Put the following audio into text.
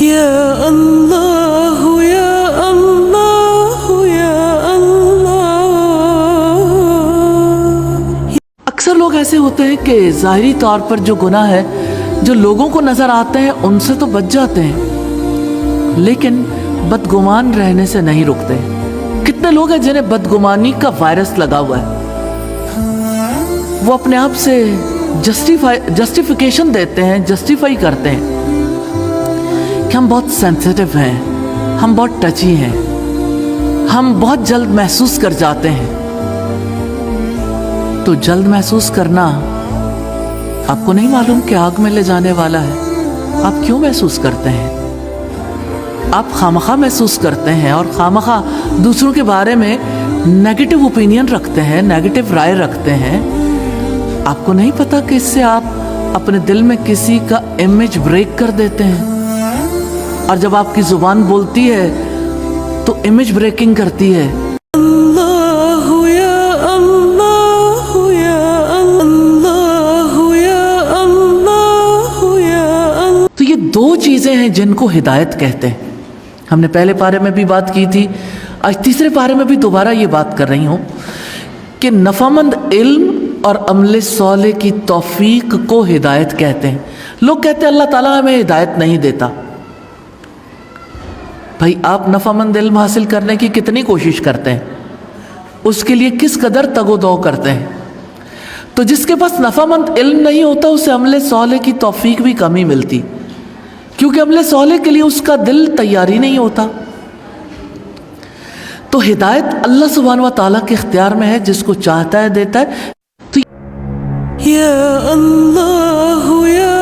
یا اللہ یا اللہ یا اللہ۔ اکثر لوگ ایسے ہوتے ہیں کہ ظاہری طور پر جو گناہ ہے جو لوگوں کو نظر آتے ہیں ان سے تو بچ جاتے ہیں، لیکن بدگمان رہنے سے نہیں رکتے۔ کتنے لوگ ہیں جنہیں بدگمانی کا وائرس لگا ہوا ہے، وہ اپنے آپ سے جسٹیفیکیشن دیتے ہیں، جسٹیفائی کرتے ہیں کہ ہم بہت سینسیٹیو ہیں، ہم بہت ٹچی ہیں، ہم بہت جلد محسوس کر جاتے ہیں۔ تو جلد محسوس کرنا آپ کو نہیں معلوم کہ آگ میں لے جانے والا ہے؟ آپ کیوں محسوس کرتے ہیں؟ آپ خامخواہ محسوس کرتے ہیں اور خامخواہ دوسروں کے بارے میں نیگیٹو اوپینین رکھتے ہیں، نیگیٹو رائے رکھتے ہیں۔ آپ کو نہیں پتا کہ اس سے آپ اپنے دل میں کسی کا امیج بریک کر دیتے ہیں، اور جب آپ کی زبان بولتی ہے تو امیج بریکنگ کرتی ہے۔ اللہ یا اللہ یا اللہ یا اللہ یا اللہ۔ تو یہ دو چیزیں ہیں جن کو ہدایت کہتے ہیں۔ ہم نے پہلے پارے میں بھی بات کی تھی، آج تیسرے پارے میں بھی دوبارہ یہ بات کر رہی ہوں کہ نفعمند علم اور عمل صالح کی توفیق کو ہدایت کہتے ہیں۔ لوگ کہتے ہیں اللہ تعالیٰ ہمیں ہدایت نہیں دیتا۔ بھائی آپ نفعمند علم حاصل کرنے کی کتنی کوشش کرتے ہیں، اس کے لیے کس قدر تگ و دو کرتے ہیں؟ تو جس کے پاس نفعمند علم نہیں ہوتا اسے عمل صالح کی توفیق بھی کم ہی ملتی، کیونکہ عمل صالح کے لیے اس کا دل تیاری نہیں ہوتا۔ تو ہدایت اللہ سبحانہ و تعالیٰ کے اختیار میں ہے، جس کو چاہتا ہے دیتا ہے۔ تو یا اللہ یا